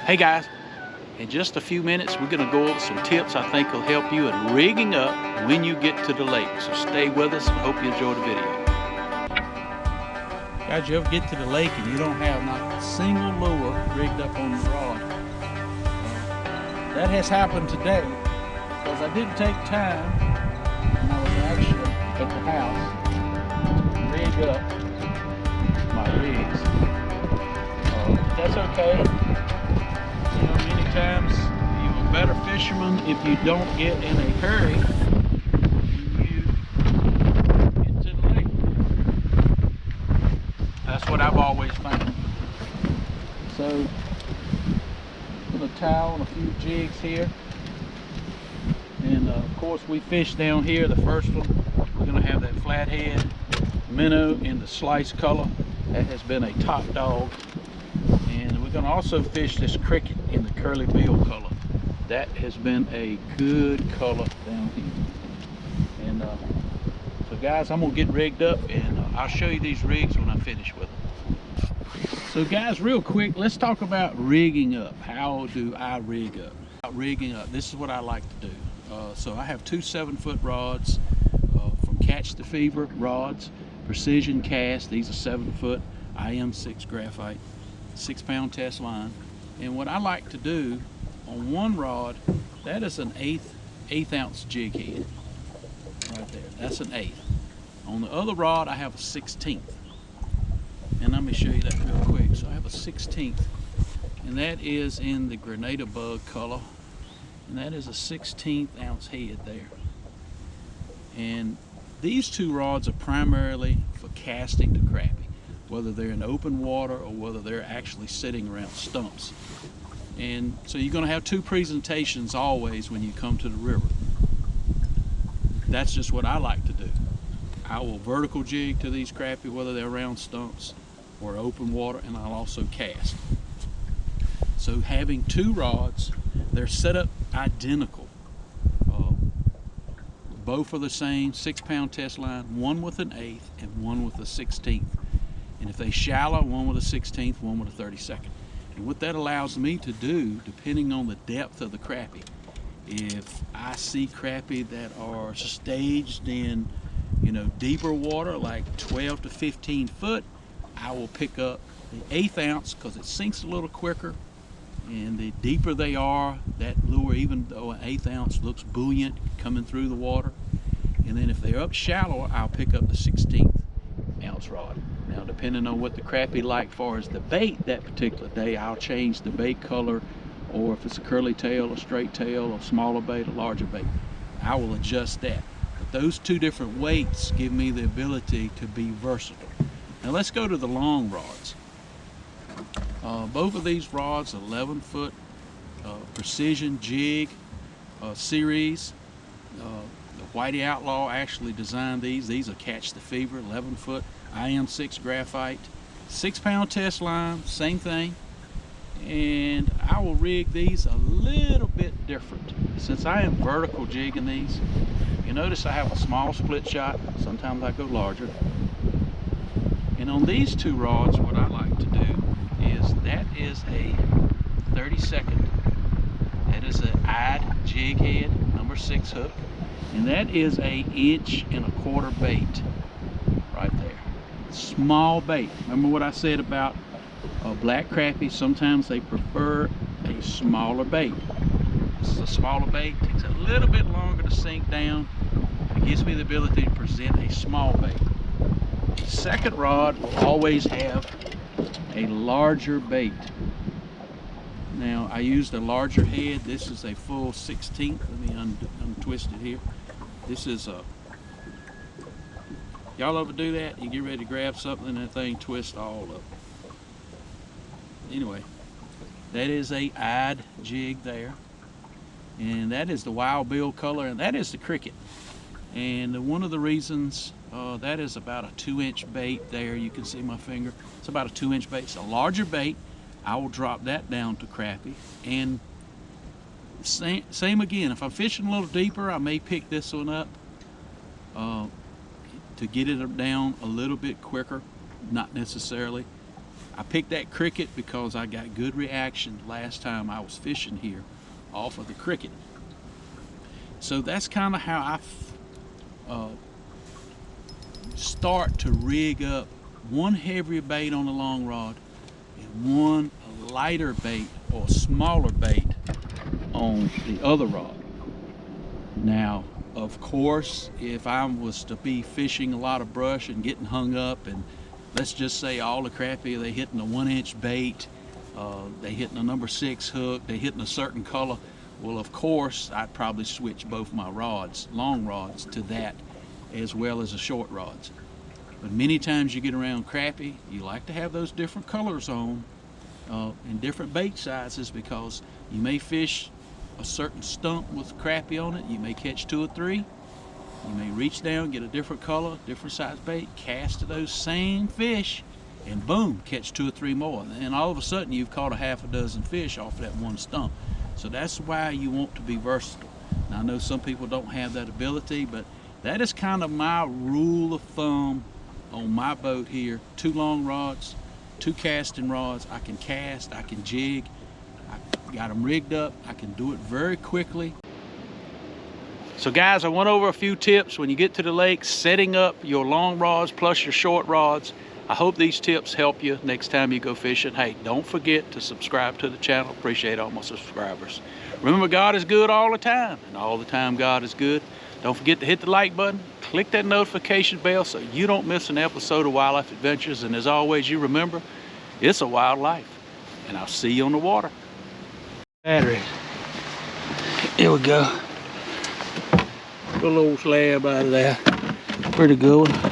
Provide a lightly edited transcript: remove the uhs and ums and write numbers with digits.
Hey guys, in just a few minutes we're going to go over some tips I think will help you in rigging up when you get to the lake. So stay with us and hope you enjoy the video. Guys, you ever get to the lake and you don't have not a single lure rigged up on the rod? That has happened today because I didn't take time when I was actually at the house to rig up my rigs. But that's okay. You know, many times you're a better fisherman if you don't get in a hurry when you get to the lake. That's what I've always found. So, put a towel and a few jigs here. And of course we fish down here. The first one, we're going to have that flathead minnow in the slice color. That has been a top dog. And we're going to also fish this cricket in the curly bill color. That has been a good color down here. And so guys, I'm going to get rigged up and I'll show you these rigs when I finish with them. So guys, real quick, let's talk about rigging up. How do I rig up? Rigging up, this is what I like to do. So I have two 7-foot rods from Catch the Fever rods, precision cast. These are 7-foot IM6 graphite, 6-pound test line. And what I like to do on one rod, that is an eighth ounce jig head right there. That's an 1/8. On the other rod I have a 1/16. And let me show you that real quick. So I have a 1/16, and that is in the Grenada bug color, and that is a 1/16 ounce head there. And these two rods are primarily for casting to crappie, whether they're in open water or whether they're actually sitting around stumps. And so you're going to have two presentations always when you come to the river. That's just what I like to do. I will vertical jig to these crappie, whether they're around stumps or open water, and I'll also cast. So having two rods, they're set up identical. Both are the same 6-pound test line, one with an 1/8 and one with a 1/16. And if they shallow, one with a 1/16, one with a 32nd. And what that allows me to do, depending on the depth of the crappie, if I see crappie that are staged in, you know, deeper water, like 12 to 15 foot, I will pick up the 1/8 ounce because it sinks a little quicker. And the deeper they are, that lure, even though an 1/8 ounce looks buoyant coming through the water. And then if they're up shallower, I'll pick up the 1/16 ounce rod. Now, depending on what the crappie like far as the bait that particular day, I'll change the bait color, or if it's a curly tail, a straight tail, a smaller bait, a larger bait, I will adjust that. But those two different weights give me the ability to be versatile. Now let's go to the long rods. Both of these rods are 11-foot precision jig series. The Whitey Outlaw actually designed these. These are Catch the Fever, 11-foot IM6 graphite, 6-pound test line, same thing. And I will rig these a little bit different. Since I am vertical jigging these, you notice I have a small split shot. Sometimes I go larger. And on these two rods, what I like to do is, that is a 32nd. That is an eyed jig head, number 6 hook. And that is a 1.25 inch bait right there. Small bait. Remember what I said about black crappie? Sometimes they prefer a smaller bait. This is a smaller bait. Takes a little bit longer to sink down. It gives me the ability to present a small bait. The second rod will always have a larger bait. Now I used a larger head. This is a full 1/16. Let me untwist it here. This is a, y'all ever do that? You get ready to grab something and that thing twists all up. Anyway, that is a eyed jig there. And that is the wild bill color, and that is the cricket. And one of the reasons, that is about a 2-inch bait there. You can see my finger. It's about a 2-inch bait. It's a larger bait. I will drop that down to crappie. And same again, if I'm fishing a little deeper, I may pick this one up to get it down a little bit quicker. Not necessarily. I picked that cricket because I got good reaction last time I was fishing here off of the cricket. So that's kind of how I start to rig up one heavier bait on the long rod and one lighter bait or smaller bait on the other rod. Now, of course, if I was to be fishing a lot of brush and getting hung up, and let's just say all the crappie, they hitting a 1-inch bait, they hitting a number 6 hook, they hitting a certain color, well, of course, I'd probably switch both my rods, long rods, to that, as well as the short rods. But many times you get around crappie, you like to have those different colors on and different bait sizes, because you may fish a certain stump with crappie on it, you may catch 2 or 3, you may reach down, get a different color, different size bait, cast to those same fish, and boom, catch 2 or 3 more. And all of a sudden you've caught a half a dozen fish off that one stump. So that's why you want to be versatile. Now I know some people don't have that ability, but that is kind of my rule of thumb on my boat here. 2 long rods, 2 casting rods. I can cast, I can jig, I got them rigged up, I can do it very quickly. So guys, I went over a few tips when you get to the lake, setting up your long rods plus your short rods. I hope these tips help you next time you go fishing. Hey, don't forget to subscribe to the channel. Appreciate all my subscribers. Remember, God is good all the time, and all the time God is good. Don't forget to hit the like button, click that notification bell so you don't miss an episode of Wildlife Adventures. And as always, you remember, it's a wild life. And I'll see you on the water. Battery. Here we go. Good little slab out of there. Pretty good one.